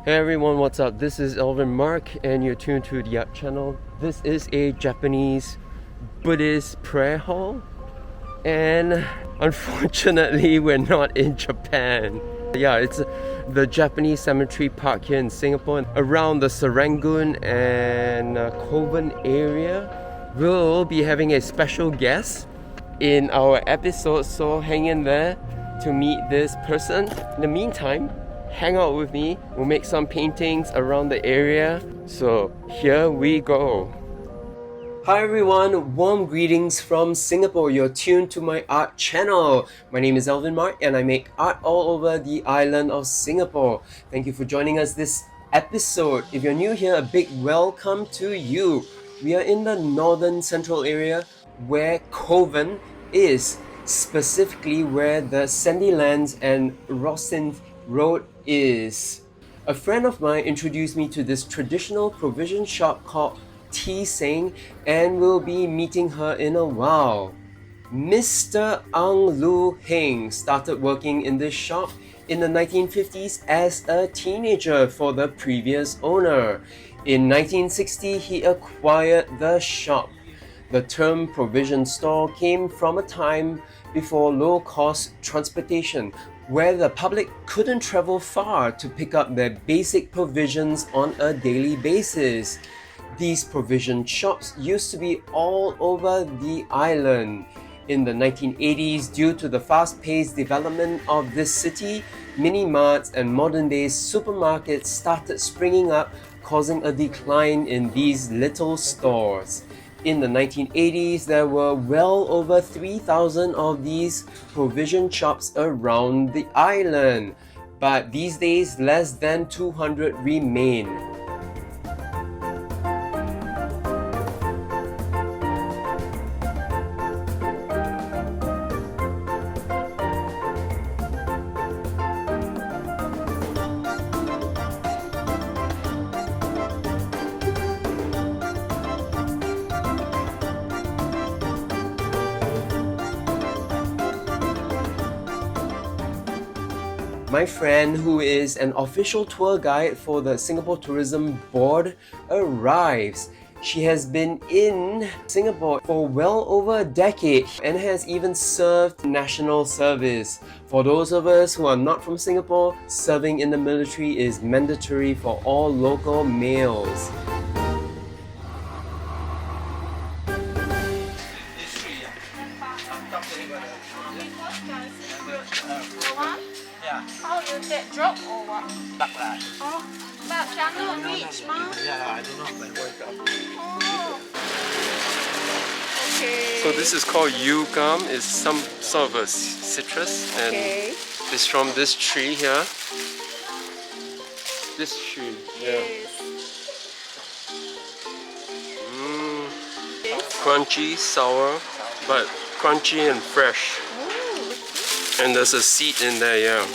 Hey everyone, what's up? This is Alvin Mark and you're tuned to the Youtiao channel. This is a Japanese Buddhist prayer hall and unfortunately we're not in Japan. Yeah, it's the Japanese cemetery park here in Singapore. Around the Serangoon and Kovan area. We'll be having a special guest in our episode, so hang in there to meet this person. In the meantime, hang out with me. We'll make some paintings around the area. So here we go. Hi everyone, warm greetings from Singapore. You're tuned to my art channel. My name is Alvin Mark and I make art all over the island of Singapore. Thank you for joining us this episode. If you're new here, a big welcome to you. We are in the northern central area where Kovan is, specifically where the Sandilands and Rosyth Road is. A friend of mine introduced me to this traditional provision shop called Tee Seng, and we'll be meeting her in a while. Mr. Ang Lu Heng started working in this shop in the 1950s as a teenager for the previous owner. In 1960, he acquired the shop. The term provision store came from a time before low-cost transportation, where the public couldn't travel far to pick up their basic provisions on a daily basis. These provision shops used to be all over the island. In the 1980s, due to the fast-paced development of this city, mini-marts and modern-day supermarkets started springing up, causing a decline in these little stores. In the 1980s, there were well over 3,000 of these provision shops around the island, but these days less than 200 remain. My friend, who is an official tour guide for the Singapore Tourism Board, arrives. She has been in Singapore for well over a decade and has even served national service. For those of us who are not from Singapore, serving in the military is mandatory for all local males. How will that drop or what? Duck lah. Oh, but cannot reach, ma. Yeah, I don't know if I work out. Oh. Okay. So this is called Youtiao. It's some sort of a citrus, and it's from this tree here. This tree, yeah. Crunchy, sour, but crunchy and fresh. And there's a seed in there, yeah.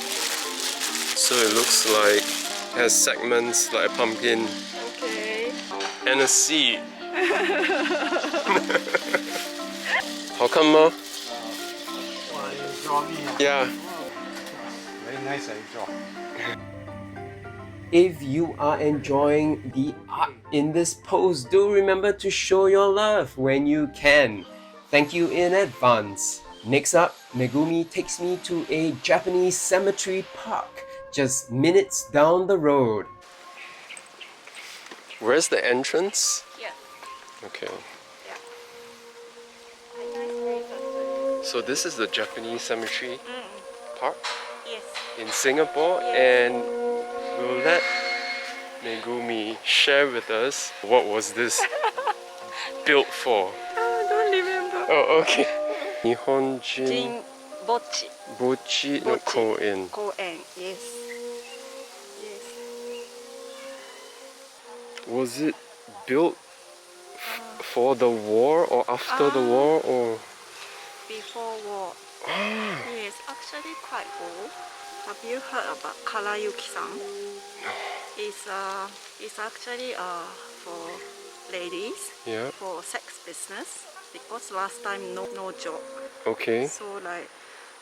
So it looks like it has segments like a pumpkin. Okay. And a seed. How come, Ma? Wow, you draw me. Yeah. Very nice, I draw. If you are enjoying the art in this post, do remember to show your love when you can. Thank you in advance. Next up, Megumi takes me to a Japanese cemetery park just minutes down the road. Where's the entrance? Yeah. Okay. Yeah. So this is the Japanese cemetery park Yes. in Singapore, and we'll let Megumi share with us what was this built for. I don't remember. Oh, okay. 日本人墓地墓地の公園。公園 Yes. Yes. Was it built for the war or after the war or? Before war. Yes, actually quite old. Have you heard about Karayuki-san? No. It's actually for ladies, Yeah. for sex business, because last time no job. Okay. So like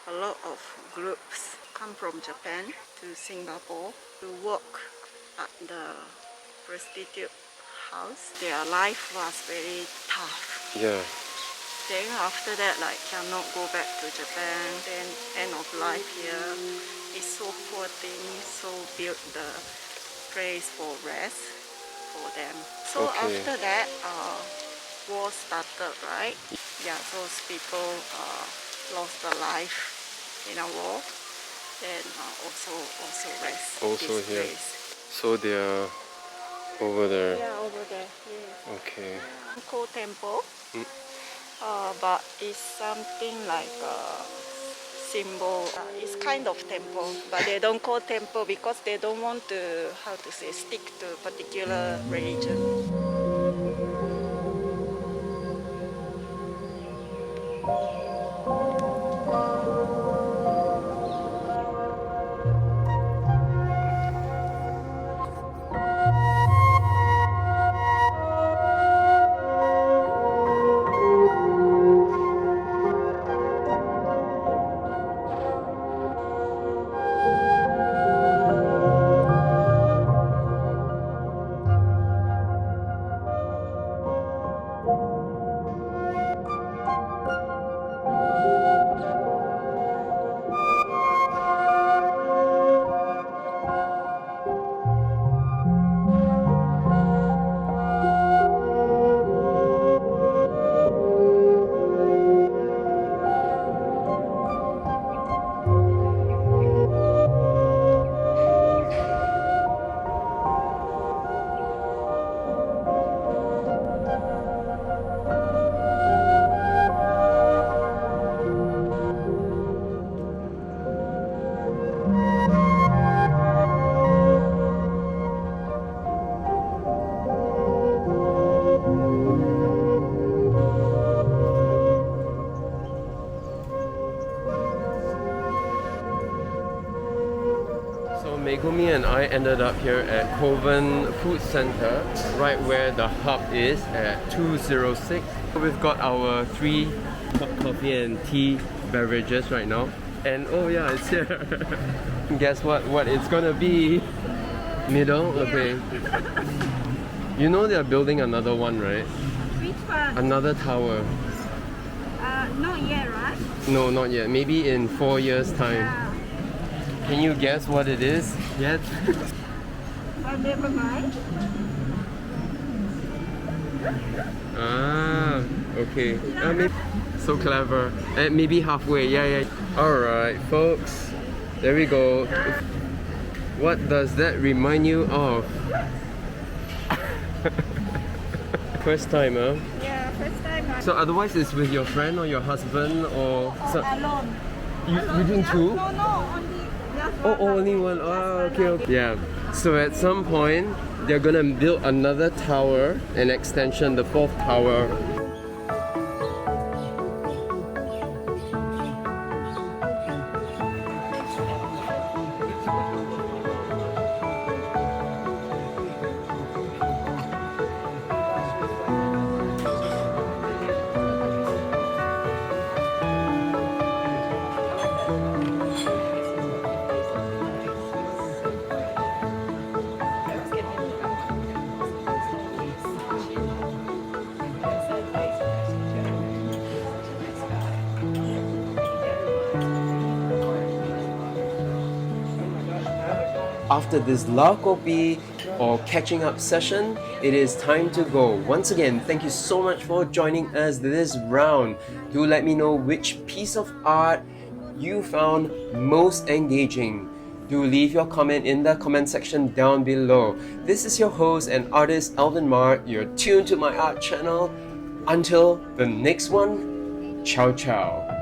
a lot of groups come from Japan to Singapore to work at the prostitute house. Their life was very tough. Yeah. Then after that, like cannot go back to Japan. Then end of life here. It's so poor thing. So built the place for rest for them. So Okay. after that, war started, right? Yeah, those people lost their life in a war. Then also rest Also this here. place. So they're over there. Yeah, over there. Yes. Okay. Cold temple. But it's something like a symbol. It's kind of temple, but they don't call temple because they don't want to, how to say, stick to particular religion. Megumi and I ended up here at Kovan Food Centre, right where the hub is at 206. We've got our 3 hot coffee and tea beverages right now. And oh yeah, it's here. Guess what it's gonna be? Middle? Okay. You know they're building another one, right? Which one? Another tower. Not yet, right? No, not yet. Maybe in 4 years' time. Can you guess what it is yet? But never mind. Ah, okay. So clever. And maybe halfway. Yeah. Alright, folks. There we go. What does that remind you of? First time, huh? Yeah, first time. So otherwise it's with your friend or your husband or... Alone. You doing two? No, only just Oh, one. only one. Oh, okay. Yeah. So at some point, they're gonna build another tower, an extension, the 4th tower. After this La Kopi or catching up session, it is time to go. Once again, thank you so much for joining us this round. Do let me know which piece of art you found most engaging. Do leave your comment in the comment section down below. This is your host and artist Alvin Mark. You're tuned to my art channel. Until the next one, ciao ciao.